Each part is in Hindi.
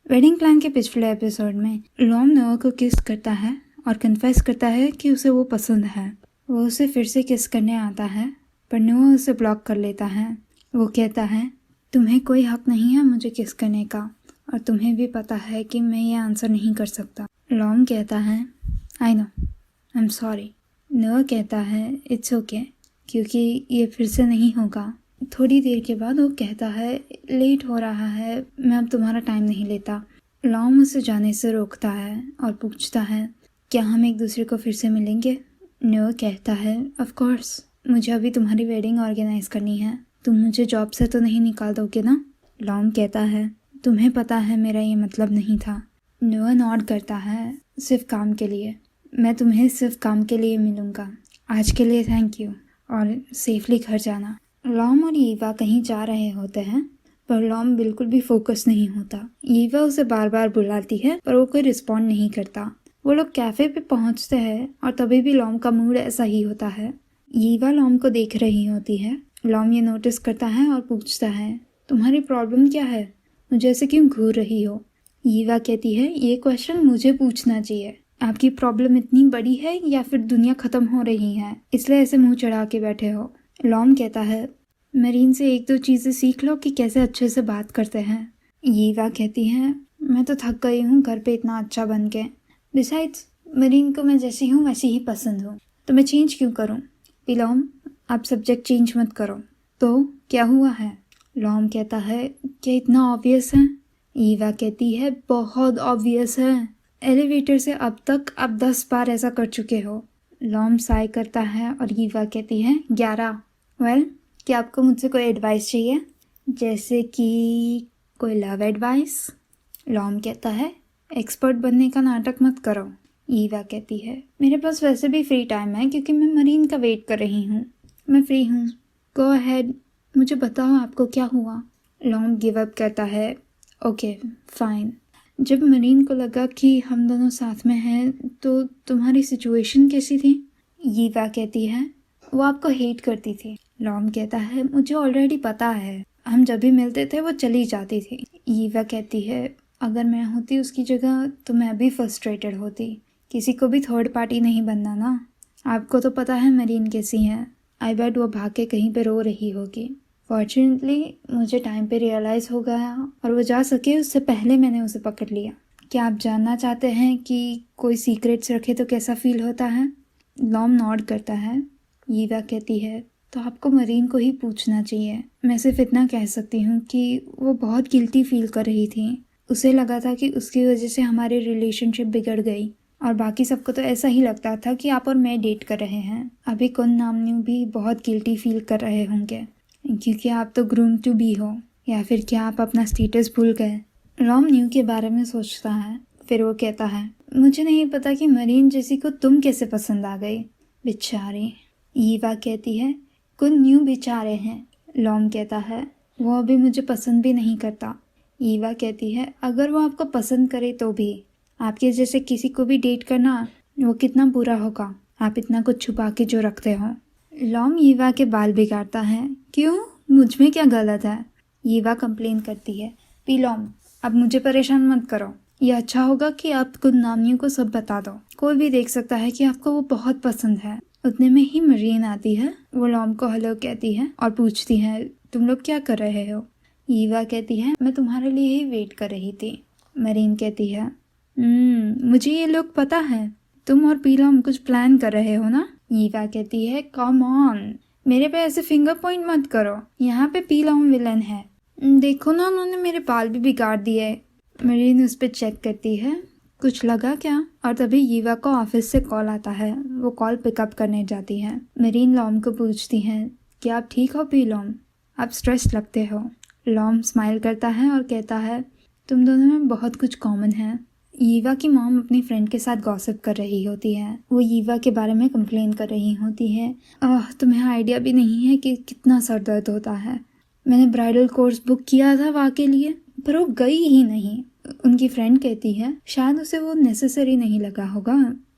वेडिंग प्लान के पिछले एपिसोड में लॉम नोआ को किस करता है और कन्फेस करता है कि उसे वो पसंद है। वो उसे फिर से किस करने आता है पर नोआ उसे ब्लॉक कर लेता है। वो कहता है तुम्हें कोई हक नहीं है मुझे किस करने का और तुम्हें भी पता है कि मैं ये आंसर नहीं कर सकता। लॉम कहता है I know, I am sorry. नोआ कहता है इट्स ओके क्योंकि ये फिर से नहीं होगा। थोड़ी देर के बाद वो कहता है लेट हो रहा है, मैं अब तुम्हारा टाइम नहीं लेता। लॉम उसे जाने से रोकता है और पूछता है क्या हम एक दूसरे को फिर से मिलेंगे। नोआ कहता है ऑफ कोर्स, मुझे अभी तुम्हारी वेडिंग ऑर्गेनाइज करनी है, तुम मुझे जॉब से तो नहीं निकाल दोगे ना। लॉम कहता है तुम्हें पता है मेरा ये मतलब नहीं था। नोआ नॉड करता है सिर्फ काम के लिए, मैं तुम्हें सिर्फ काम के लिए मिलूँगा, आज के लिए थैंक यू और सेफली घर जाना। लॉम और ईवा कहीं जा रहे होते हैं पर लॉम बिल्कुल भी फोकस नहीं होता। ईवा उसे बार बार बुलाती है पर वो कोई रिस्पॉन्ड नहीं करता। वो लोग कैफ़े पे पहुंचते हैं और तभी भी लॉम का मूड ऐसा ही होता है। ईवा लॉम को देख रही होती है। लॉम ये नोटिस करता है और पूछता है तुम्हारी प्रॉब्लम क्या है, मुझे ऐसे क्यों घूर रही हो। ईवा कहती है ये क्वेश्चन मुझे पूछना चाहिए, आपकी प्रॉब्लम इतनी बड़ी है या फिर दुनिया ख़त्म हो रही है इसलिए ऐसे मुंह चढ़ा के बैठे हो। लॉम कहता है मरीन से एक दो चीज़ें सीख लो कि कैसे अच्छे से बात करते हैं। ईवा कहती है मैं तो थक गई हूँ घर पे इतना अच्छा बन के, बिसाइड्स मरीन को मैं जैसी हूँ वैसी ही पसंद हूँ तो मैं चेंज क्यों करूँ। लॉम आप सब्जेक्ट चेंज मत करो। तो क्या हुआ है। लॉम कहता है क्या इतना ऑब्वियस है। ईवा कहती है बहुत ऑब्वियस है, एलिवेटर से अब तक आप 10 बार ऐसा कर चुके हो। लॉम साय करता है और ईवा कहती है 11। वेल क्या आपको मुझसे कोई एडवाइस चाहिए, जैसे कि कोई लव एडवाइस। लॉम कहता है एक्सपर्ट बनने का नाटक मत करो। ईवा कहती है मेरे पास वैसे भी फ्री टाइम है क्योंकि मैं मरीन का वेट कर रही हूँ, मैं फ्री हूँ, गो अहेड, मुझे बताओ आपको क्या हुआ। लॉम गिव अप करता है ओके फाइन। जब मरीन को लगा कि हम दोनों साथ में हैं तो तुम्हारी सिचुएशन कैसी थी। ईवा कहती है वो आपको हेट करती थी। लॉम कहता है मुझे ऑलरेडी पता है, हम जब भी मिलते थे वो चली जाती थी। ईवा कहती है अगर मैं होती उसकी जगह तो मैं भी फ्रस्ट्रेटेड होती, किसी को भी थर्ड पार्टी नहीं बनना ना। आपको तो पता है मरीन कैसी है, आई बेट वो भाग के कहीं पे रो रही होगी। फॉर्चुनेटली मुझे टाइम पे रियलाइज़ हो गया और वो जा सके उससे पहले मैंने उसे पकड़ लिया। क्या आप जानना चाहते हैं कि कोई सीक्रेट्स रखे तो कैसा फील होता है। लॉम नॉड करता है। ईवा कहती है तो आपको मरीन को ही पूछना चाहिए, मैं सिर्फ इतना कह सकती हूँ कि वो बहुत गिल्टी फील कर रही थी, उसे लगा था कि उसकी वजह से हमारी रिलेशनशिप बिगड़ गई और बाकी सबको तो ऐसा ही लगता था कि आप और मैं डेट कर रहे हैं। अभी कुन नामन्यू भी बहुत गिल्टी फील कर रहे होंगे क्योंकि आप तो ग्रूम टू बी हो, या फिर क्या आप अपना स्टेटस भूल गए। लॉम न्यू के बारे में सोचता है, फिर वो कहता है मुझे नहीं पता कि मरीन जैसी को तुम कैसे पसंद आ गई, बेचारी। ईवा कहती है कुन न्यू बेचारे हैं। लॉम कहता है वो अभी मुझे पसंद भी नहीं करता। ईवा कहती है अगर वो आपको पसंद करे तो भी आपके जैसे किसी को भी डेट करना वो कितना बुरा होगा, आप इतना कुछ छुपा के जो रखते हो। लॉम ईवा के बाल बिगाड़ता है, क्यों, मुझ में क्या गलत है। ईवा कंप्लेन करती है लॉम अब मुझे परेशान मत करो, ये अच्छा होगा कि आप कुन नामियों को सब बता दो, कोई भी देख सकता है कि आपको वो बहुत पसंद है। उतने में ही मरीन आती है, वो लॉम को हेलो कहती है और पूछती है तुम लोग क्या कर रहे हो। ईवा कहती है मैं तुम्हारे लिए ही वेट कर रही थी। मरीन कहती है मुझे ये लोग पता है, तुम और पीलॉम कुछ प्लान कर रहे हो ना। ईवा कहती है कम ऑन, मेरे पे ऐसे फिंगर पॉइंट मत करो, यहाँ पे पीलॉम विलन है, देखो ना उन्होंने मेरे बाल भी बिगाड़ दिए। मरीन उस पर चेक करती है कुछ लगा क्या, और तभी ईवा को ऑफिस से कॉल आता है। वो कॉल पिकअप करने जाती है। मरीन लॉम को पूछती है क्या आप ठीक हो पीलॉम, आप स्ट्रेस लगते हो। लॉम स्माइल करता है और कहता है तुम दोनों में बहुत कुछ कॉमन है। ईवा की मॉम अपनी फ्रेंड के साथ गॉसिप कर रही होती है, वो ईवा के बारे में कंप्लेन कर रही होती है तुम्हें आइडिया भी नहीं है कि कितना सर दर्द होता है, मैंने ब्राइडल कोर्स बुक किया था वहाँ के लिए पर वो गई ही नहीं। उनकी फ्रेंड कहती है शायद उसे वो नेसेसरी नहीं लगा होगा,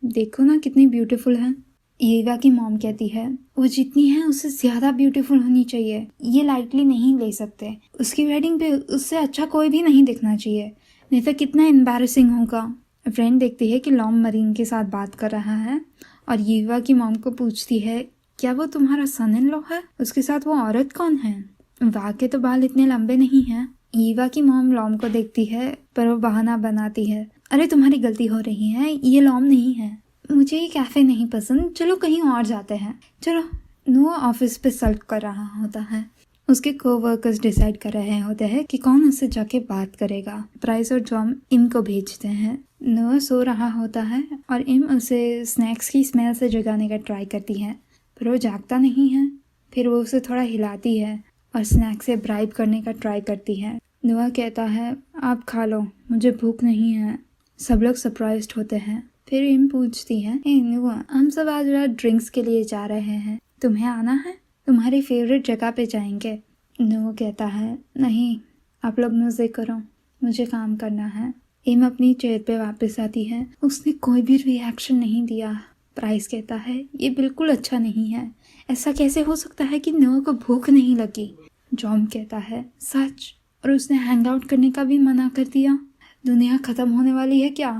देखो ना कितनी ब्यूटीफुल है। ईवा की मॉम कहती है वो जितनी है उससे ज़्यादा ब्यूटीफुल होनी चाहिए, ये लाइटली नहीं ले सकते, उसकी वेडिंग पे उससे अच्छा कोई भी नहीं दिखना चाहिए, नहीं तो कितना एम्बैरेसिंग होगा। फ्रेंड देखती है कि लॉम मरीन के साथ बात कर रहा है और ईवा की मॉम को पूछती है, क्या वो तुम्हारा सन इन लॉ है? उसके साथ वो औरत कौन है? वाह के तो बाल इतने लंबे नहीं हैं। ईवा की मॉम लॉम को देखती है पर वो बहाना बनाती है, अरे तुम्हारी गलती हो रही है, ये लॉम नहीं है। मुझे ये कैफे नहीं पसंद, चलो कहीं और जाते हैं। चलो। नोआ ऑफिस पे सल्ट कर रहा होता है। उसके कोवर्कर्स डिसाइड कर रहे होते हैं कि कौन उससे जाके बात करेगा। प्राइस और जॉम इम को भेजते हैं। नोआ सो रहा होता है और इम उसे स्नैक्स की स्मेल से जगाने का ट्राई करती है पर वो जागता नहीं है। फिर वो उसे थोड़ा हिलाती है और स्नैक से ब्राइब करने का ट्राई करती है। नोआ कहता है, आप खा लो, मुझे भूख नहीं है। सब लोग सरप्राइज्ड होते हैं। फिर इम पूछती है, ए नोआ, हम सब आज रात ड्रिंक्स के लिए जा रहे हैं, तुम्हें आना है? तुम्हारी फेवरेट जगह पे जाएंगे। नोआ कहता है, नहीं, आप लोग मजे करो, मुझे काम करना है। इम अपनी चेयर पे वापस आती है। उसने कोई भी रिएक्शन नहीं दिया। प्राइस कहता है, ये बिल्कुल अच्छा नहीं है, ऐसा कैसे हो सकता है कि नोआ को भूख नहीं लगी? जॉम कहता है, सच, और उसने हैंग आउट करने का भी मना कर दिया। दुनिया खत्म होने वाली है क्या?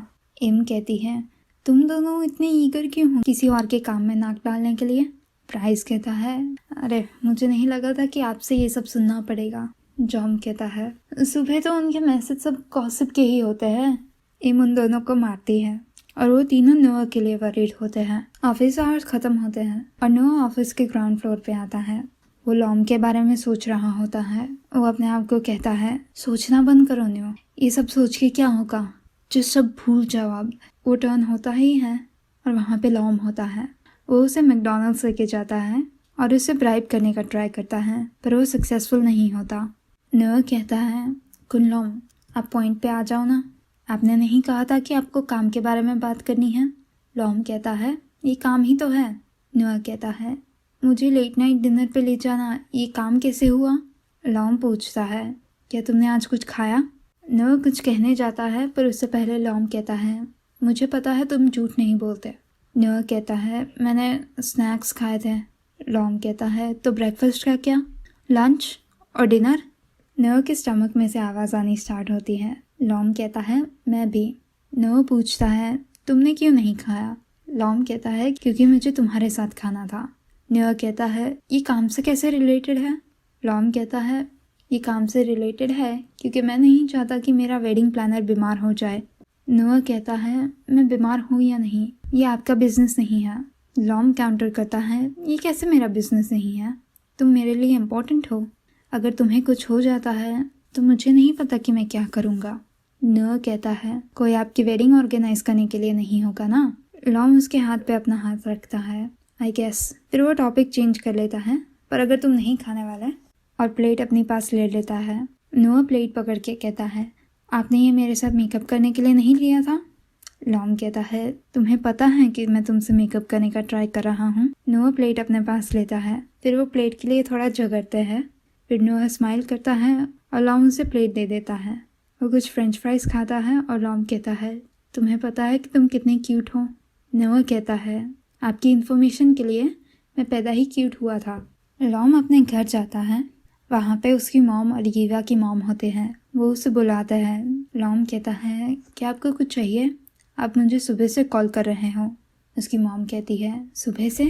इम कहती है, तुम दोनों इतने ईगर क्यों हो किसी और के काम में नाक डालने के लिए? प्राइस कहता है, अरे मुझे नहीं लगा था कि आपसे ये सब सुनना पड़ेगा। जॉम कहता है, सुबह तो उनके मैसेज सब गॉसिप के ही होते हैं। इम उन दोनों को मारती है और वो तीनों नोआ के लिए वरीड होते हैं। ऑफिस आवर्स खत्म होते हैं और नोआ ऑफिस के ग्राउंड फ्लोर पे आता है। वो लॉम के बारे में सोच रहा होता है। वो अपने आप को कहता है, सोचना बंद करो न्यू, ये सब सोच के क्या होगा, जो सब भूल जाओ अब। वो टर्न होता ही है और वहाँ पे लॉम होता है। वो उसे मैकडॉनल्ड्स लेके जाता है और उसे ब्राइब करने का ट्राई करता है पर वो सक्सेसफुल नहीं होता। नोआ कहता है, कुन लॉम, आप पॉइंट पे आ जाओ ना, आपने नहीं कहा था कि आपको काम के बारे में बात करनी है? लॉम कहता है, ये काम ही तो है। नोआ कहता है, मुझे लेट नाइट डिनर पे ले जाना, ये काम कैसे हुआ? लॉम पूछता है, क्या तुमने आज कुछ खाया? नोआ कुछ कहने जाता है पर उससे पहले लॉम कहता है, मुझे पता है तुम झूठ नहीं बोलते। नोआ कहता है, मैंने स्नैक्स खाए थे। लॉम कहता है, तो ब्रेकफास्ट का क्या? लंच और डिनर? नोआ के स्टमक में से आवाज़ आनी स्टार्ट होती है। लॉम कहता है, मैं भी। नोआ पूछता है, तुमने क्यों नहीं खाया? लॉम कहता है, क्योंकि मुझे तुम्हारे साथ खाना था। नोआ कहता है, ये काम से कैसे रिलेटेड है? लॉम कहता है, ये काम से रिलेटेड है क्योंकि मैं नहीं चाहता कि मेरा वेडिंग प्लानर बीमार हो जाए। नोआ कहता है, मैं बीमार हूँ या नहीं, ये आपका बिजनेस नहीं है। लॉम काउंटर करता है, ये कैसे मेरा बिजनेस नहीं है? तुम मेरे लिए इम्पोर्टेंट हो। अगर तुम्हें कुछ हो जाता है तो मुझे नहीं पता कि मैं क्या करूँगा। नोआ कहता है, कोई आपकी वेडिंग ऑर्गेनाइज करने के लिए नहीं होगा ना? लॉम उसके हाथ पे अपना हाथ रखता है, आई गेस। फिर वो टॉपिक चेंज कर लेता है, पर अगर तुम नहीं खाने वाले, और प्लेट अपने पास ले लेता है। नोआ प्लेट पकड़ के कहता है, आपने ये मेरे साथ मेकअप करने के लिए नहीं लिया था? लॉम कहता है, तुम्हें पता है कि मैं तुमसे मेकअप करने का ट्राई कर रहा हूँ। नोआ प्लेट अपने पास लेता है। फिर वो प्लेट के लिए थोड़ा झगड़ते हैं। फिर नोआ स्माइल करता है और लॉम उसे प्लेट दे देता है। वो कुछ फ्रेंच फ्राइज खाता है और लॉम कहता है, तुम्हें पता है कि तुम कितने क्यूट हो? नोआ कहता है, आपकी इन्फॉर्मेशन के लिए मैं पैदा ही क्यूट हुआ था। लॉम अपने घर जाता है। वहाँ पे उसकी मॉम और ईवा की मॉम होते हैं। वो उसे बुलाता है। लॉम कहता है, क्या आपको कुछ चाहिए? आप मुझे सुबह से कॉल कर रहे हो। उसकी मॉम कहती है, सुबह से?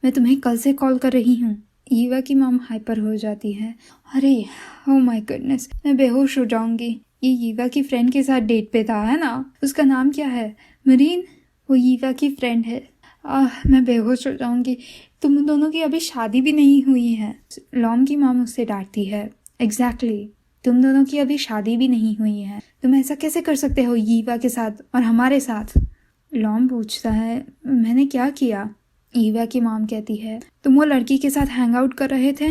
मैं तुम्हें कल से कॉल कर रही हूँ। ईवा की मॉम हाइपर हो जाती है। अरे ओह माय गुडनेस, मैं बेहोश हो जाऊंगी। ये ईवा की फ्रेंड के साथ डेट पे था, है ना? उसका नाम क्या है? मरीन। वो ईवा की फ्रेंड है। मैं बेहोश हो जाऊंगी। तुम दोनों की अभी शादी भी नहीं हुई है। लॉम की मॉम उससे डांटती है, एग्जैक्टली, तुम दोनों की अभी शादी भी नहीं हुई है, तुम ऐसा कैसे कर सकते हो ईवा के साथ और हमारे साथ? लॉम पूछता है, मैंने क्या किया? ईवा की मॉम कहती है, तुम वो लड़की के साथ हैंग आउट कर रहे थे।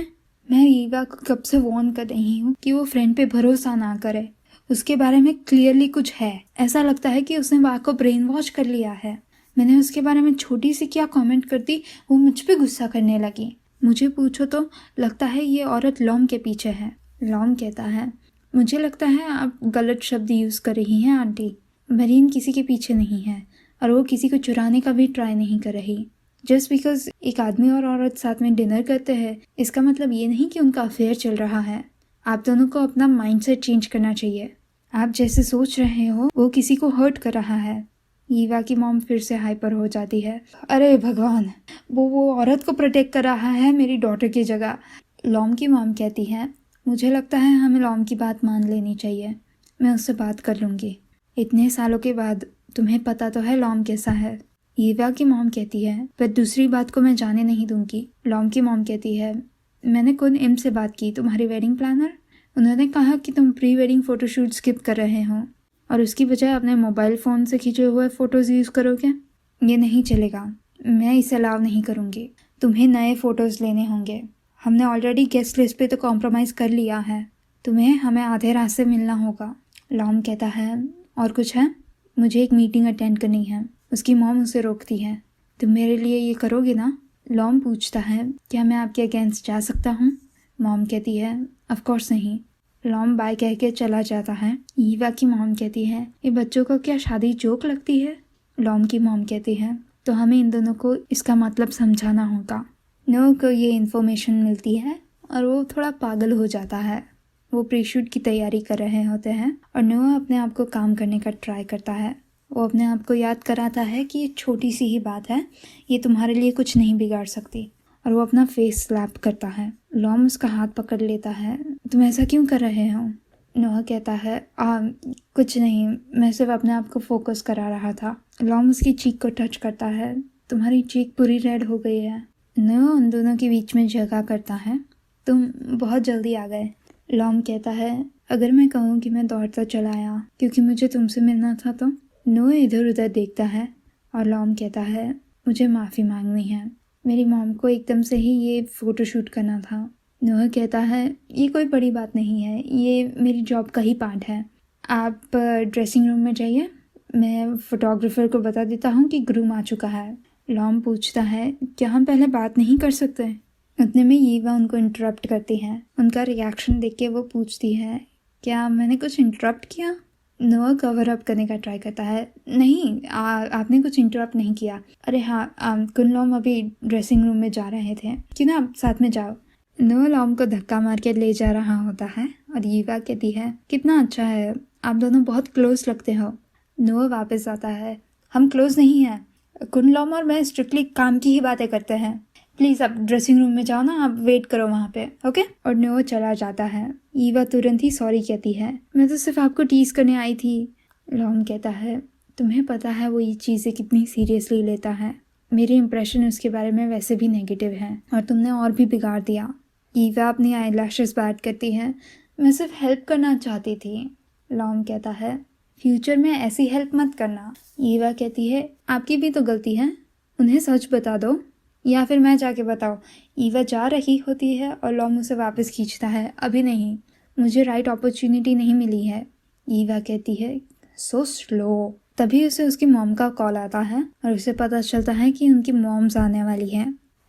मैं ईवा को कब से वार्न कर रही हूँ कि वो फ्रेंड पे भरोसा ना करे। उसके बारे में क्लियरली कुछ है। ऐसा लगता है कि उसने वाह को ब्रेन वॉश कर लिया है। मैंने उसके बारे में छोटी सी क्या कमेंट कर दी, वो मुझ पे गुस्सा करने लगी। मुझे पूछो तो लगता है ये औरत लॉम के पीछे है। लॉम कहता है, मुझे लगता है आप गलत शब्द यूज़ कर रही हैं आंटी। मरीन किसी के पीछे नहीं है और वो किसी को चुराने का भी ट्राई नहीं कर रही। जस्ट बिकॉज एक आदमी और औरत साथ में डिनर करते हैं, इसका मतलब ये नहीं कि उनका अफेयर चल रहा है। आप दोनों को अपना माइंडसेट चेंज करना चाहिए। आप जैसे सोच रहे हो वो किसी को हर्ट कर रहा है। ईवा की मॉम फिर से हाइपर हो जाती है। अरे भगवान, वो औरत को प्रोटेक्ट कर रहा है मेरी डॉटर की जगह। लॉम की मॉम कहती है, मुझे लगता है हमें लॉम की बात मान लेनी चाहिए। मैं उससे बात कर लूँगी। इतने सालों के बाद तुम्हें पता तो है लॉम कैसा है। ईवा की मॉम कहती है, पर दूसरी बात को मैं जाने नहीं दूंगी। लॉम की मॉम कहती है, मैंने कुन एम से बात की, तुम्हारी वेडिंग प्लानर। उन्होंने कहा कि तुम प्री वेडिंग फ़ोटोशूट स्किप कर रहे हो और उसकी बजाय अपने मोबाइल फ़ोन से खींचे हुए फ़ोटोज़ यूज़ करोगे। ये नहीं चलेगा, मैं इसे अलाउ नहीं करूँगी। तुम्हें नए फ़ोटोज़ लेने होंगे। हमने ऑलरेडी गेस्ट लिस्ट पे तो कॉम्प्रोमाइज़ कर लिया है। तुम्हें हमें आधे रास्ते मिलना होगा। लॉम कहता है, और कुछ है? मुझे एक मीटिंग अटेंड करनी है। उसकी मॉम उसे रोकती है। तुम मेरे लिए ये करोगे ना? लॉम पूछता है, क्या मैं आपके अगेंस्ट जा सकता हूँ? मॉम कहती है, ऑफ कोर्स नहीं। लॉम बाय कह के चला जाता है। ईवा की मॉम कहती है, ये बच्चों को क्या शादी जोक लगती है? लॉम की मॉम कहती है, तो हमें इन दोनों को इसका मतलब समझाना होगा। नो को ये इन्फॉर्मेशन मिलती है और वो थोड़ा पागल हो जाता है। वो प्री शूट की तैयारी कर रहे होते हैं और नो अपने आप को काम करने का ट्राई करता है। वो अपने आप को याद कराता है कि ये छोटी सी ही बात है, ये तुम्हारे लिए कुछ नहीं बिगाड़ सकती। और वो अपना फेस स्लैप करता है। लॉम उसका हाथ पकड़ लेता है। तुम ऐसा क्यों कर रहे हो? नोह कहता है, कुछ नहीं, मैं सिर्फ अपने आप को फोकस करा रहा था। लॉम उसकी चीक को टच करता है। तुम्हारी चीक पूरी रेड हो गई है। नोह उन दोनों के बीच में जगह करता है। तुम बहुत जल्दी आ गए। लॉम कहता है, अगर मैं कहूँ कि मैं दौड़ता चला आया क्योंकि मुझे तुमसे मिलना था तो? नोह इधर उधर देखता है और लॉम कहता है, मुझे माफ़ी मांगनी है। मेरी मॉम को एकदम से ही ये फ़ोटोशूट करना था। नोह कहता है, ये कोई बड़ी बात नहीं है, ये मेरी जॉब का ही पार्ट है। आप ड्रेसिंग रूम में जाइए, मैं फ़ोटोग्राफ़र को बता देता हूँ कि ग्रूम आ चुका है। लॉम पूछता है, क्या हम पहले बात नहीं कर सकते? उतने में ईवा उनको इंटरप्ट करती है। उनका रिएक्शन देख के वो पूछती है, क्या मैंने कुछ इंटरप्ट किया? नोआ कवर अप करने का ट्राई करता है, नहीं, आपने कुछ इंटरप्ट नहीं किया। अरे हाँ, कुन लॉम अभी ड्रेसिंग रूम में जा रहे थे, क्यों ना आप साथ में जाओ। नोआ लॉम को धक्का मार के ले जा रहा होता है और ईवा कहती है, कितना अच्छा है, आप दोनों बहुत क्लोज लगते हो। नोआ वापस आता है, हम क्लोज नहीं हैं, कुन लॉम और मैं स्ट्रिक्टली काम की ही बातें करते हैं। प्लीज़ आप ड्रेसिंग रूम में जाओ ना, आप वेट करो वहाँ पे, ओके? और नोआ चला जाता है। ईवा तुरंत ही सॉरी कहती है, मैं तो सिर्फ आपको टीज करने आई थी। लॉम कहता है, तुम्हें पता है वो ये चीज़ें कितनी सीरियसली लेता है। मेरे इंप्रेशन उसके बारे में वैसे भी नेगेटिव है और तुमने और भी बिगाड़ दिया। ईवा अपनी आई लैशेस बैट करती है, मैं सिर्फ हेल्प करना चाहती थी। लॉम कहता है, फ्यूचर में ऐसी हेल्प मत करना। ईवा कहती है, आपकी भी तो गलती है, उन्हें सच बता दो या फिर मैं जाके बताओ। ईवा जा रही होती है और लॉम उसे वापस खींचता है, अभी नहीं, मुझे राइट अपॉर्चुनिटी नहीं मिली है। ईवा कहती है, सो स्लो। तभी उसे उसकी मॉम का कॉल आता है और उसे पता चलता है कि उनकी मॉम्स आने वाली है।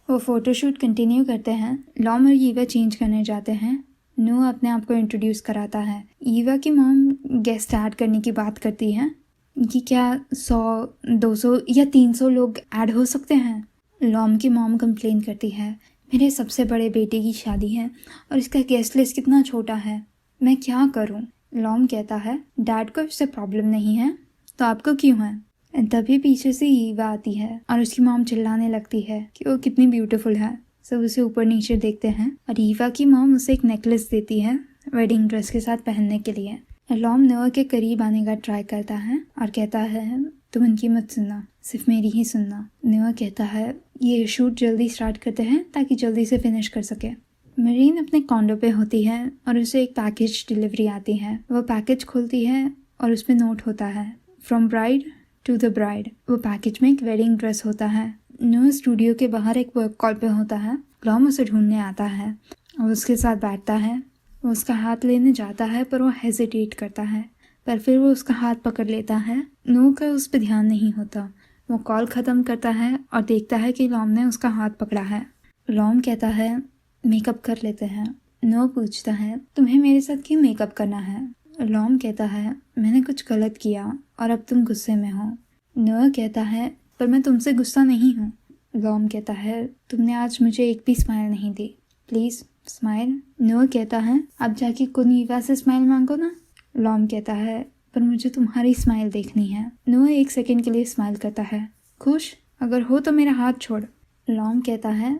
वो फ़ोटोशूट कंटिन्यू करते हैं। लॉम और ईवा चेंज करने जाते हैं। नोह अपने आप को इंट्रोड्यूस कराता है। ईवा की मॉम गेस्ट ऐड करने की बात करती है कि क्या 100, 200 या 300 लोग ऐड हो सकते हैं। लॉम की मॉम कंप्लेन करती है, मेरे सबसे बड़े बेटे की शादी है और इसका गेस्ट लिस्ट कितना छोटा है, मैं क्या करूं? लॉम कहता है, डैड को इससे प्रॉब्लम नहीं है तो आपको क्यों है? तभी पीछे से ईवा आती है और उसकी मॉम चिल्लाने लगती है कि वो कितनी ब्यूटीफुल है। सब उसे ऊपर नीचे देखते हैं और ईवा की मॉम उसे एक नेकलेस देती है वेडिंग ड्रेस के साथ पहनने के लिए। लॉम नोआ के करीब आने का ट्राई करता है और कहता है, तुम इनकी मत सुनना, सिर्फ मेरी ही सुनना। नोआ कहता है, ये शूट जल्दी स्टार्ट करते हैं ताकि जल्दी से फिनिश कर सके। मरीन अपने कॉन्डो पे होती है और उसे एक पैकेज डिलीवरी आती है। वो पैकेज खोलती है और उस पर नोट होता है, from bride to the bride. वो पैकेज में एक वेडिंग ड्रेस होता है। नोआ स्टूडियो के बाहर एक वर्क कॉल पे होता है। लॉम उसे ढूंढने आता है और उसके साथ बैठता है। वो उसका हाथ लेने जाता है पर वो हेजिटेट करता है, पर फिर वो उसका हाथ पकड़ लेता है। नोह का उस पर ध्यान नहीं होता। वो कॉल ख़त्म करता है और देखता है कि लॉम ने उसका हाथ पकड़ा है। लॉम कहता है, मेकअप कर लेते हैं। नोह पूछता है, तुम्हें मेरे साथ क्यों मेकअप करना है? लॉम कहता है, मैंने कुछ गलत किया और अब तुम गुस्से में हो। नोह कहता है, पर मैं तुमसे गुस्सा नहीं हूँ। लॉम कहता है, तुमने आज मुझे एक भी स्माइल नहीं दी, प्लीज़ स्माइल। नोह कहता है, अब जाके कुन ईवा से स्माइल मांगो ना। लॉम कहता है पर मुझे तुम्हारी स्माइल देखनी है। नुआ 1 सेकंड के लिए स्माइल करता है। खुश? अगर हो तो मेरा हाथ छोड़। लॉम कहता है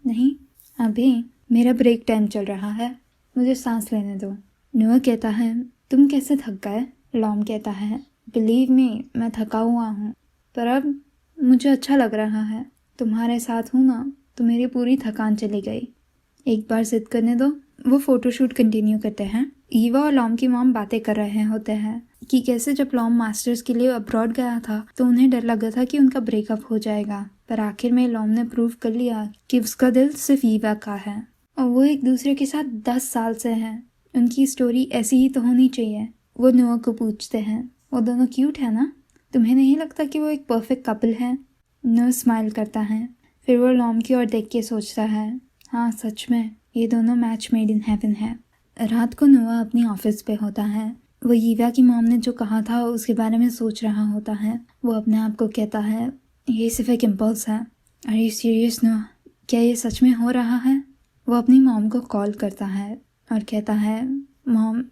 नहीं, अभी मेरा ब्रेक टाइम चल रहा है, मुझे सांस लेने दो। नुआ कहता है तुम कैसे थक गए? लॉम कहता है बिलीव मी, मैं थका हुआ हूँ, पर अब मुझे अच्छा लग रहा है। तुम्हारे साथ हूँ ना तो मेरी पूरी थकान चली गई। एक बार जिद करने दो। वो फोटोशूट कंटिन्यू करते हैं। ईवा और लॉम की मॉम बातें कर रहे होते हैं कि कैसे जब लॉम मास्टर्स के लिए अब्रॉड गया था तो उन्हें डर लगा था कि उनका ब्रेकअप हो जाएगा, पर आखिर में लॉम ने प्रूव कर लिया कि उसका दिल सिर्फ ईवा का है और वो एक दूसरे के साथ 10 साल से हैं। उनकी स्टोरी ऐसी ही तो होनी चाहिए। वो नुआ को पूछते हैं वो दोनों क्यूट है ना? तुम्हें नहीं लगता कि वो एक परफेक्ट कपल है? नुआ स्माइल करता है, फिर वो लॉम की ओर देख के सोचता है हाँ सच में ये दोनों मैच मेड इन हेवन है। रात को नुआ अपनी ऑफिस पे होता है। वो ईवा की मॉम ने जो कहा था उसके बारे में सोच रहा होता है। वो अपने आप को कहता है ये सिर्फ एक इम्पल्स है। आर यू सीरियस नुआ? क्या ये सच में हो रहा है? वो अपनी मॉम को कॉल करता है और कहता है मॉम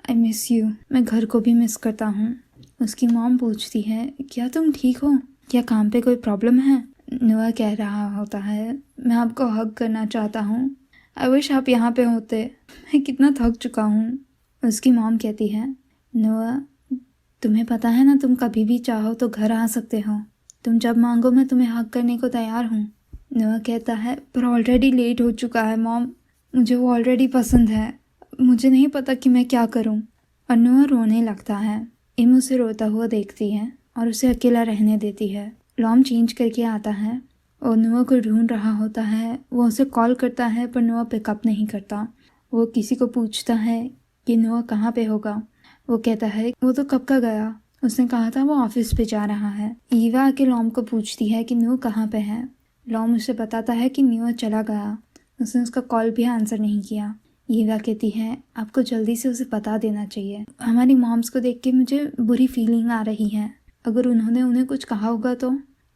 आई मिस यू, मैं घर को भी मिस करता हूँ। उसकी मॉम पूछती है क्या तुम ठीक हो? क्या काम पे कोई प्रॉब्लम है? नुआ कह रहा होता है मैं आपको हग करना चाहता हूँ, आई विश आप यहाँ पे होते, मैं कितना थक चुका हूँ। उसकी मॉम कहती है नुआ तुम्हें पता है ना तुम कभी भी चाहो तो घर आ सकते हो, तुम जब मांगो मैं तुम्हें हग करने को तैयार हूँ। नुआ कहता है पर ऑलरेडी लेट हो चुका है मॉम, मुझे वो ऑलरेडी पसंद है, मुझे नहीं पता कि मैं क्या करूँ। और नुआ रोने लगता है। इम उसे रोता हुआ देखती है और उसे अकेला रहने देती है। लॉम चेंज करके आता है और नुआ को ढूंढ रहा होता है। वो उसे कॉल करता है पर नुआ पिकअप नहीं करता। वो किसी को पूछता है कि नुआ कहाँ पे होगा। वो कहता है वो तो कब का गया, उसने कहा था वो ऑफिस पे जा रहा है। ईवा आके लॉम को पूछती है कि नुआ कहाँ पे है। लॉम उसे बताता है कि नुआ चला गया, उसने उसका कॉल भी आंसर नहीं किया। ईवा कहती है आपको जल्दी से उसे बता देना चाहिए, हमारी मॉम्स को देख के मुझे बुरी फीलिंग आ रही है, अगर उन्होंने उन्हें कुछ कहा होगा तो।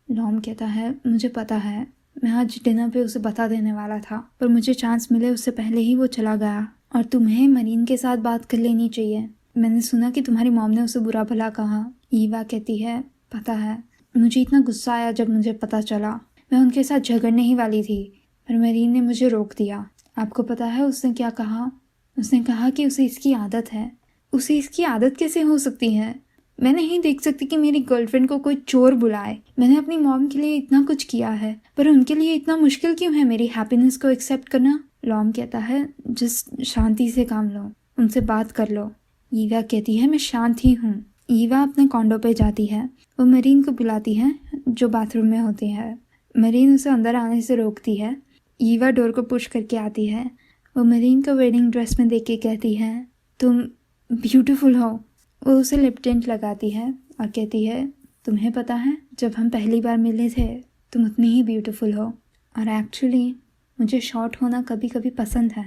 लॉम कहता है मुझे पता है, मैं आज डिनर पे उसे बता देने वाला था, पर मुझे चांस मिले उससे पहले ही वो चला गया। और तुम्हें मरीन के साथ बात कर लेनी चाहिए, मैंने सुना कि तुम्हारी मॉम ने उसे बुरा भला कहा। ईवा कहती है पता है, मुझे इतना गुस्सा आया जब मुझे पता चला, मैं उनके साथ झगड़ने ही वाली थी पर मरीन ने मुझे रोक दिया। आपको पता है उसने क्या कहा? उसने कहा कि उसे इसकी आदत है। उसे इसकी आदत कैसे हो सकती है? मैं नहीं देख सकती कि मेरी गर्लफ्रेंड को कोई चोर बुलाए। मैंने अपनी मॉम के लिए इतना कुछ किया है पर उनके लिए इतना मुश्किल क्यों है मेरी हैप्पीनेस को एक्सेप्ट करना? लॉम कहता है जस्ट शांति से काम लो, उनसे बात कर लो। ईवा कहती है मैं शांत ही हूँ। ईवा अपने कॉन्डो पे जाती है। वो मरीन को बुलाती है जो बाथरूम में होती है। मरीन उसे अंदर आने से रोकती है। ईवा डोर को पुश करके आती है। वो मरीन को वेडिंग ड्रेस में देख के कहती है तुम ब्यूटीफुल हो। वो उसे लिप टिंट लगाती है और कहती है तुम्हें पता है जब हम पहली बार मिले थे तुम उतनी ही ब्यूटीफुल हो, और एक्चुअली मुझे शॉर्ट होना कभी कभी पसंद है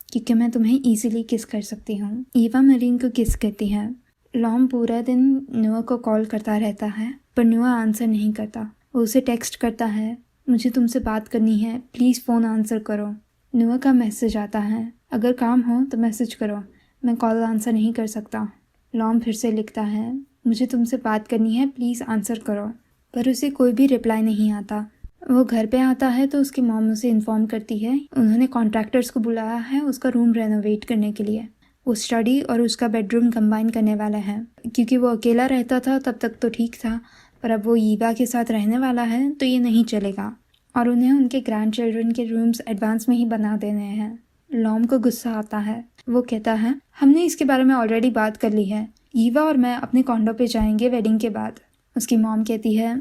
क्योंकि मैं तुम्हें ईजिली किस कर सकती हूँ। ईवा मरीन को किस करती है। लॉम पूरा दिन नुआ को कॉल करता रहता है पर नुआ आंसर नहीं करता। वो उसे टेक्स्ट करता है मुझे तुमसे बात करनी है, प्लीज़ फ़ोन आंसर करो। नुआ का मैसेज आता है अगर काम हो तो मैसेज करो, मैं कॉल आंसर नहीं कर सकता। लॉम फिर से लिखता है मुझे तुमसे बात करनी है, प्लीज़ आंसर करो, पर उसे कोई भी रिप्लाई नहीं आता। वो घर पे आता है तो उसकी मॉम उसे इन्फॉर्म करती है उन्होंने कॉन्ट्रैक्टर्स को बुलाया है उसका रूम रेनोवेट करने के लिए। वो स्टडी और उसका बेडरूम कंबाइन करने वाला है। क्योंकि वो अकेला रहता था तब तक तो ठीक था, पर अब वो ईवा के साथ रहने वाला है तो ये नहीं चलेगा और उन्हें उनके ग्रैंड चिल्ड्रन के रूम्स एडवांस में ही बना देने हैं। लॉम को गुस्सा आता है। वो कहता है हमने इसके बारे में ऑलरेडी बात कर ली है, ईवा और मैं अपने कॉन्डो पे जाएंगे वेडिंग के बाद। उसकी मॉम कहती है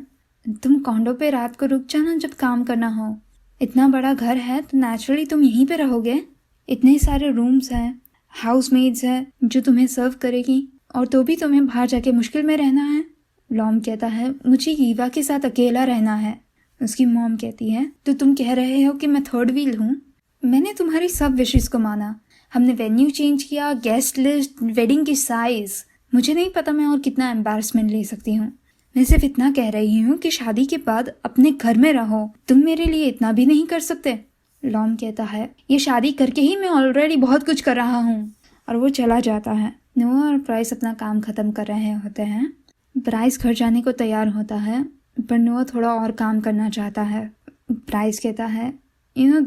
तुम कॉन्डो पे रात को रुक जाना जब काम करना हो, इतना बड़ा घर है तो नेचुरली तुम यहीं पे रहोगे, इतने सारे रूम्स हैं, हाउस मेड्स है जो तुम्हें सर्व करेगी, और तो भी तुम्हें बाहर जाके मुश्किल में रहना है। लॉम कहता है मुझे ईवा के साथ अकेला रहना है। उसकी मॉम कहती है तो तुम कह रहे हो कि मैं थर्ड व्हील हूँ? मैंने तुम्हारी सब विशेस को माना, हमने वेन्यू चेंज किया, गेस्ट लिस्ट, वेडिंग की साइज, मुझे नहीं पता मैं और कितना एम्बैरसमेंट ले सकती हूँ। मैं सिर्फ इतना कह रही हूँ कि शादी के बाद अपने घर में रहो, तुम मेरे लिए इतना भी नहीं कर सकते। लॉम कहता है ये शादी करके ही मैं ऑलरेडी बहुत कुछ कर रहा हूँ, और वो चला जाता है। नोआ और प्राइस अपना काम ख़त्म कर रहे होते हैं। प्राइस घर जाने को तैयार होता है, पर नोआ थोड़ा और काम करना चाहता है। प्राइस कहता है,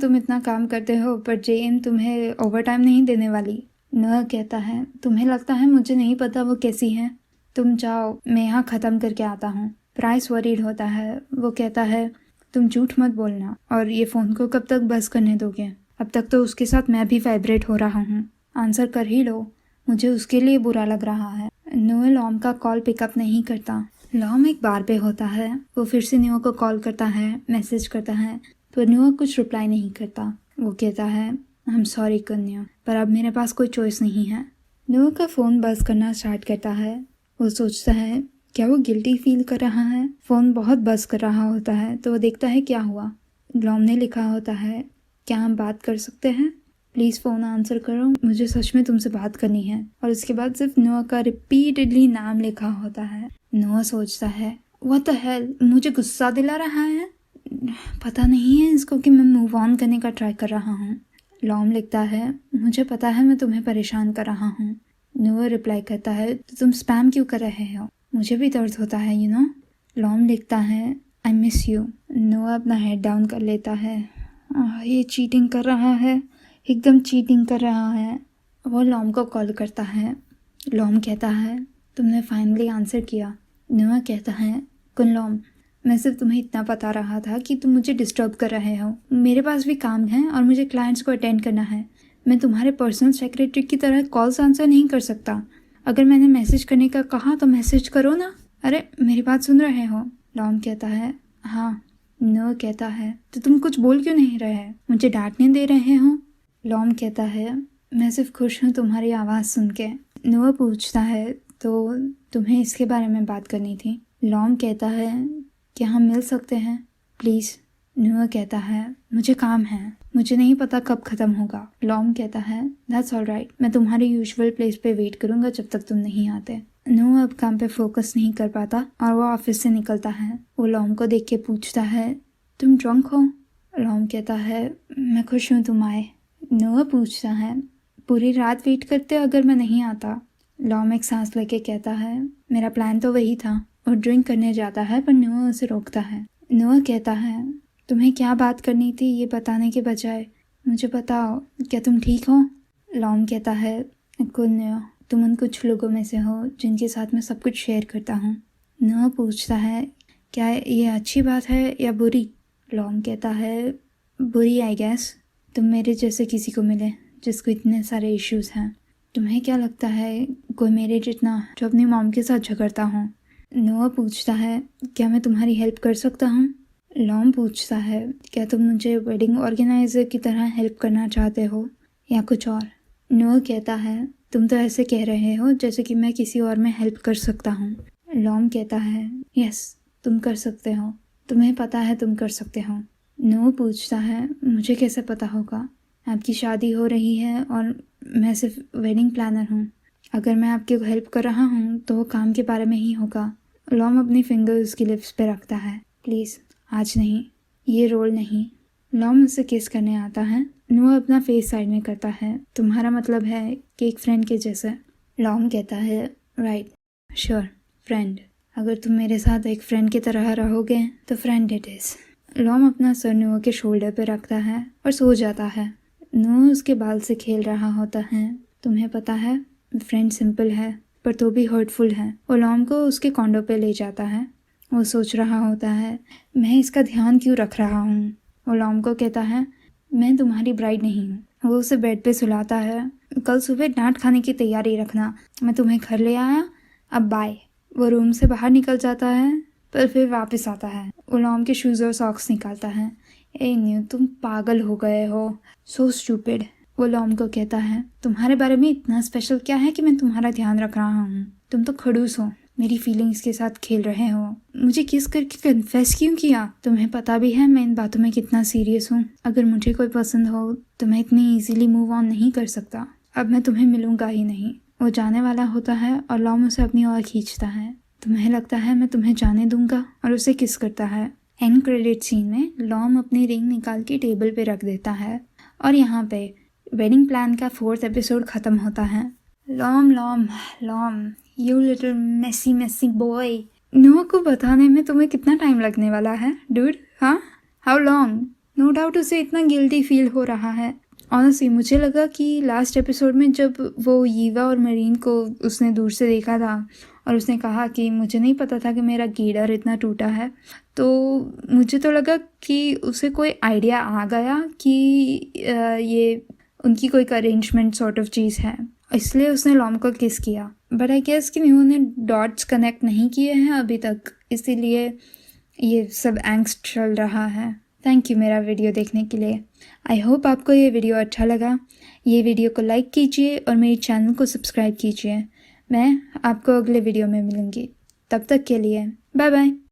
तुम इतना काम करते हो पर जेएम तुम्हें ओवर टाइम नहीं देने वाली। नोआ कहता है, तुम्हें लगता है मुझे नहीं पता वो कैसी है? तुम जाओ, मैं यहाँ ख़त्म करके आता हूँ। प्राइस वरीड होता है। वो कहता है, तुम झूठ मत बोलना, और ये फ़ोन को कब तक बस करने दोगे? अब तक तो उसके साथ मैं भी वाइब्रेट हो रहा हूँ। आंसर कर ही लो, मुझे उसके लिए बुरा लग रहा है। नोआ लॉम का कॉल पिकअप नहीं करता। लॉम एक बार पे होता है। वो फिर से नोआ को कॉल करता है, मैसेज करता है, तो नोआ कुछ रिप्लाई नहीं करता। वो कहता है, आई एम सॉरी कन्या, पर अब मेरे पास कोई चॉइस नहीं है। नोआ का फ़ोन बस करना स्टार्ट करता है। वो सोचता है, क्या वो गिल्टी फील कर रहा है? फ़ोन बहुत बस कर रहा होता है, तो वो देखता है क्या हुआ। लॉम ने लिखा होता है, क्या हम बात कर सकते हैं? प्लीज़ फ़ोन आंसर करो, मुझे सच में तुमसे बात करनी है। और उसके बाद सिर्फ नोआ का रिपीटेडली नाम लिखा होता है। नोआ सोचता है, व्हाट द हेल, मुझे गुस्सा दिला रहा है? पता नहीं है इसको कि मैं मूव ऑन करने का ट्राई कर रहा हूँ। लॉम लिखता है, मुझे पता है मैं तुम्हें परेशान कर रहा हूँ। नोआ रिप्लाई करता है, तो तुम स्पैम क्यों कर रहे हो? मुझे भी दर्द होता है, लॉम लिखता है, आई मिस यू। नोआ अपना हेड डाउन कर लेता है। ये चीटिंग कर रहा है, एकदम चीटिंग कर रहा है। वो लॉम को कॉल करता है। लॉम कहता है, तुमने फाइनली आंसर किया। नोआ कहता है, कुन लॉम, मैं सिर्फ तुम्हें इतना बता रहा था कि तुम मुझे डिस्टर्ब कर रहे हो। मेरे पास भी काम है और मुझे क्लाइंट्स को अटेंड करना है। मैं तुम्हारे पर्सनल सेक्रेटरी की तरह कॉल्स आंसर नहीं कर सकता। अगर मैंने मैसेज करने का कहा तो मैसेज करो ना। अरे मेरी बात सुन रहे हो? लॉम कहता है, हाँ। नोआ कहता है, तो तुम कुछ बोल क्यों नहीं रहे? मुझे डांटने दे रहे हो? लॉम कहता है, मैं सिर्फ खुश हूँ तुम्हारी आवाज़ सुन के। नोआ पूछता है, तो तुम्हें इसके बारे में बात करनी थी? लॉम कहता है, क्या हम मिल सकते हैं प्लीज़? नोआ कहता है, मुझे काम है, मुझे नहीं पता कब ख़त्म होगा। लॉम कहता है, दैट्स ऑल राइट, मैं तुम्हारे यूजुअल प्लेस पे वेट करूँगा जब तक तुम नहीं आते। नोआ अब काम पे फोकस नहीं कर पाता और वो ऑफिस से निकलता है। वो लॉम को देख के पूछता है, तुम ड्रंक हो? लॉम कहता है, मैं खुश हूँ तुम आए। नोआ पूछता है, पूरी रात वेट करते अगर मैं नहीं आता? लॉम एक सांस लेके कहता है, मेरा प्लान तो वही था। और ड्रिंक करने जाता है, पर नोआ उसे रोकता है। नोआ कहता है, तुम्हें क्या बात करनी थी ये बताने के बजाय मुझे बताओ, क्या तुम ठीक हो? लॉम कहता है, कुल नोआ, तुम उन कुछ लोगों में से हो जिनके साथ मैं सब कुछ शेयर करता हूँ। नोआ पूछता है, क्या ये अच्छी बात है या बुरी? लॉम कहता है, बुरी आई गेस। तुम मेरे जैसे किसी को मिले जिसको इतने सारे इश्यूज हैं। तुम्हें क्या लगता है कोई मेरे जितना जो अपनी मॉम के साथ झगड़ता हूँ? नोआ पूछता है, क्या मैं तुम्हारी हेल्प कर सकता हूँ? लॉम पूछता है, क्या तुम मुझे वेडिंग ऑर्गेनाइजर की तरह हेल्प करना चाहते हो या कुछ और? नोआ कहता है, तुम तो ऐसे कह रहे हो जैसे कि मैं किसी और में हेल्प कर सकता हूँ। लॉम कहता है, यस, तुम कर सकते हो, तुम्हें पता है तुम कर सकते हो। नोआ पूछता है, मुझे कैसे पता होगा? आपकी शादी हो रही है और मैं सिर्फ वेडिंग प्लानर हूँ। अगर मैं आपकी हेल्प कर रहा हूँ तो वो काम के बारे में ही होगा। लॉम अपनी फिंगर उसकी लिप्स पे रखता है। प्लीज़ आज नहीं, ये रोल नहीं। लॉम उससे किस करने आता है। नोआ अपना फेस साइड में करता है। तुम्हारा मतलब है कि एक फ्रेंड के जैसे? लॉम कहता है, राइट, श्योर, फ्रेंड। अगर तुम मेरे साथ एक फ्रेंड की तरह रहोगे तो फ्रेंड इट इज़। लॉम अपना सर नोआ के शोल्डर पे रखता है और सो जाता है। नोआ उसके बाल से खेल रहा होता है। तुम्हें पता है, फ्रेंड सिंपल है पर तो भी हर्टफुल है। वो लॉम को उसके कॉन्डो पे ले जाता है। वो सोच रहा होता है, मैं इसका ध्यान क्यों रख रहा हूँ। वो लॉम को कहता है, मैं तुम्हारी ब्राइड नहीं हूँ। वो उसे बेड पे सुलाता है। कल सुबह डांट खाने की तैयारी रखना, मैं तुम्हें घर ले आया, अब बाय। वो रूम से बाहर निकल जाता है पर फिर वापस आता है। वो लॉम के शूज़ और सॉक्स निकालता है। ए न्यू, तुम पागल हो गए हो, सो स्टूपिड। वो लॉम को कहता है, तुम्हारे बारे में इतना स्पेशल क्या है कि मैं तुम्हारा ध्यान रख रहा हूँ? तुम तो खड़ूस हो, मेरी फीलिंग्स के साथ खेल रहे हो। मुझे किस करके कन्फेस क्यों किया? तुम्हें पता भी है मैं इन बातों में कितना सीरियस हूँ। अगर मुझे कोई पसंद हो तो मैं इतनी इजीली मूव ऑन नहीं कर सकता। अब मैं तुम्हें मिलूंगा ही नहीं। वो जाने वाला होता है और लॉम उसे अपनी ओर खींचता है। तुम्हें लगता है मैं तुम्हें जाने दूंगा? और उसे किस करता है। एंड क्रेडिट सीन में लॉम अपनी रिंग निकाल के टेबल पे रख देता है और यहाँ पे वेडिंग प्लान का 4th एपिसोड ख़त्म होता है। लॉम लॉम लॉम, you little messy messy boy. Noah को बताने में तुम्हें कितना टाइम लगने वाला है डूड? हाँ, हाउ लॉन्ग? नो डाउट उसे इतना गिल्टी फील हो रहा है। ऑनेस्टली मुझे लगा कि लास्ट एपिसोड में जब वो यीवा और मरीन को उसने दूर से देखा था और उसने कहा कि मुझे नहीं पता था कि मेरा गिटार इतना टूटा है, तो मुझे तो लगा कि उसे कोई आइडिया आ गया कि ये उनकी कोई अरेंजमेंट सॉर्ट ऑफ चीज़ है, इसलिए उसने लॉम को किस किया। बट आई गेस कि न्यू ने डॉट्स कनेक्ट नहीं किए हैं अभी तक, इसीलिए ये सब एंग्स्ट चल रहा है। थैंक यू मेरा वीडियो देखने के लिए। आई होप आपको ये वीडियो अच्छा लगा। ये वीडियो को लाइक कीजिए और मेरे चैनल को सब्सक्राइब कीजिए। मैं आपको अगले वीडियो में मिलूँगी। तब तक के लिए बाय बाय।